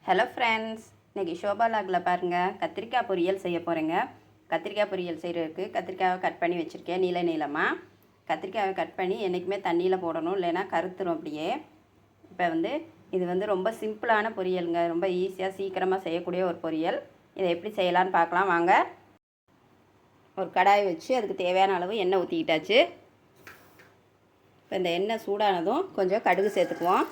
Hello friends, இன்றைக்கி ஷோபா லாகில் பாருங்கள், கத்திரிக்காய் பொரியல் செய்ய போகிறேங்க. கத்திரிக்காய் பொரியல் செய்கிறதுக்கு கத்திரிக்காயை கட் பண்ணி வச்சுருக்கேன் நீளமாக. கத்திரிக்காயை கட் பண்ணி என்றைக்குமே தண்ணியில் போடணும், இல்லைன்னா கருத்துரும் அப்படியே. இப்போ இது ரொம்ப சிம்பிளான பொரியலுங்க, ரொம்ப ஈஸியாக சீக்கிரமாக செய்யக்கூடிய ஒரு பொரியல். இதை எப்படி செய்யலான்னு பார்க்கலாம் வாங்க. ஒரு கடாய் வச்சு அதுக்கு தேவையான அளவு எண்ணெய் ஊற்றிக்கிட்டாச்சு. இப்போ இந்த எண்ணெய் சூடானதும் கொஞ்சம் கடுகு சேர்த்துக்குவோம்.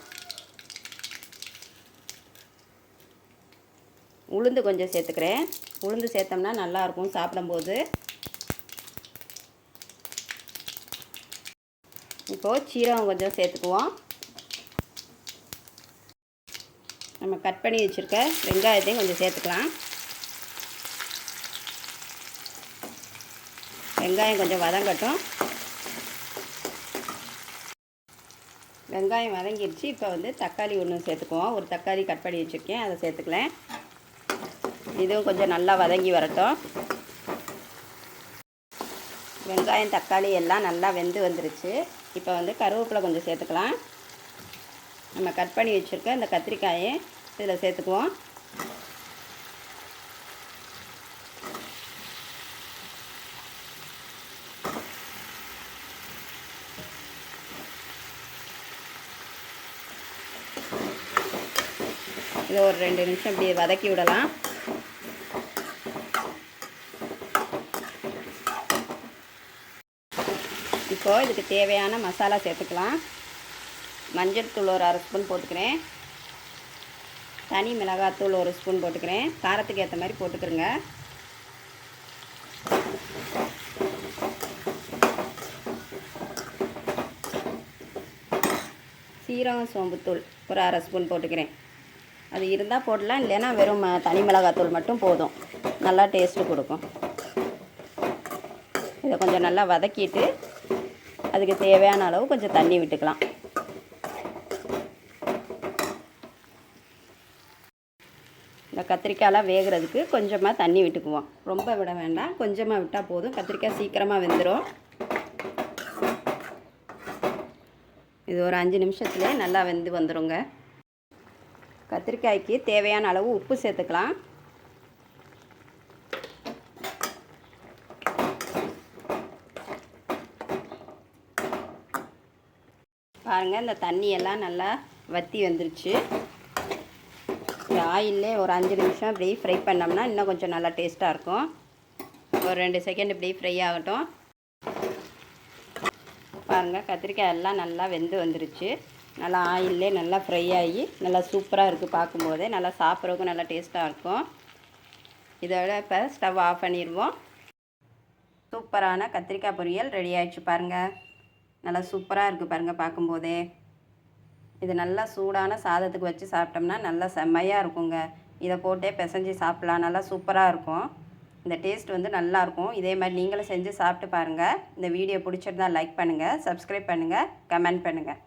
உளுந்து கொஞ்சம் சேர்த்துக்கிறேன். உளுந்து சேர்த்தோம்னா நல்லாயிருக்கும் சாப்பிடும்போது. இப்போது சீரகம் கொஞ்சம் சேர்த்துக்குவோம். நம்ம கட் பண்ணி வச்சுருக்க வெங்காயத்தையும் கொஞ்சம் சேர்த்துக்கலாம். வெங்காயம் கொஞ்சம் வதங்கட்டும். வெங்காயம் வதங்கிடுச்சு. இப்போ தக்காளி ஒன்று சேர்த்துக்குவோம். ஒரு தக்காளி கட் பண்ணி வச்சுருக்கேன், அதை சேர்த்துக்கலாம். இதுவும் கொஞ்சம் நல்லா வதங்கி வரட்டும். வெங்காயம் தக்காளி எல்லாம் நல்லா வெந்து வந்துருச்சு. இப்போ கருவேப்பிலை கொஞ்சம் சேர்த்துக்கலாம். நம்ம கட் பண்ணி வச்சுருக்க இந்த கத்திரிக்காயை இதில் சேர்த்துக்குவோம். இதை ஒரு 2 நிமிஷம் இப்படி வதக்கி விடலாம். இப்போது இதுக்கு தேவையான மசாலா சேர்த்துக்கலாம். மஞ்சள் தூள் ஒரு 1/2 ஸ்பூன் போட்டுக்கிறேன். தனி மிளகாத்தூள் 1 ஸ்பூன் போட்டுக்கிறேன். காரத்துக்கு ஏற்ற மாதிரி போட்டுக்கிறேங்க. சீரகம் சோம்புத்தூள் ஒரு 1/2 ஸ்பூன் போட்டுக்கிறேன். அது இருந்தால் போடலாம், இல்லைன்னா வெறும் தனி மிளகாத்தூள் மட்டும் போதும், நல்லா டேஸ்ட்டு கொடுக்கும். இதை கொஞ்சம் நல்லா வதக்கிட்டு அதுக்கு தேவையான அளவு கொஞ்சம் தண்ணி விட்டுக்கலாம். இந்த கத்திரிக்காயெலாம் வேகிறதுக்கு கொஞ்சமாக தண்ணி விட்டுக்குவோம். ரொம்ப விட வேண்டாம், கொஞ்சமாக விட்டால் போதும். கத்திரிக்காய் சீக்கிரமாக வெந்துடும். இது ஒரு 5 நிமிஷத்துலேயே நல்லா வெந்து வந்துடுங்க. கத்திரிக்காய்க்கு தேவையான அளவு உப்பு சேர்த்துக்கலாம். பாருங்கள், இந்த தண்ணியெல்லாம் நல்லா வற்றி வந்துருச்சு. இந்த ஆயிலே ஒரு 5 நிமிஷம் இப்படி ஃப்ரை பண்ணோம்னா இன்னும் கொஞ்சம் நல்லா டேஸ்ட்டாக இருக்கும். ஒரு 2 செகண்ட் இப்படி ஃப்ரை ஆகட்டும். பாருங்கள், கத்திரிக்காய் எல்லாம் நல்லா வெந்து வந்துருச்சு. நல்லா ஆயிலே நல்லா ஃப்ரை ஆகி நல்லா சூப்பராக இருக்குது. பார்க்கும்போதே நல்லா சாப்பிட்றதுக்கும் நல்லா டேஸ்ட்டாக இருக்கும். இதோட இப்போ ஸ்டவ் ஆஃப் பண்ணிடுவோம். சூப்பரான கத்திரிக்காய் பொரியல் ரெடி ஆகிடுச்சு. பாருங்கள், நல்லா சூப்பராக இருக்குது பாருங்கள் பார்க்கும்போதே. இது நல்லா சூடான சாதத்துக்கு வச்சு சாப்பிட்டோம்னா நல்லா செம்மையாக இருக்குங்க. இதை போட்டே பிசைஞ்சு சாப்பிட்லாம், நல்லா சூப்பராக இருக்கும். இந்த டேஸ்ட் நல்லாயிருக்கும். இதே மாதிரி நீங்களும் செஞ்சு சாப்பிட்டு பாருங்கள். இந்த வீடியோ பிடிச்சிருந்தா லைக் பண்ணுங்கள், சப்ஸ்கிரைப் பண்ணுங்கள், கமெண்ட் பண்ணுங்கள்.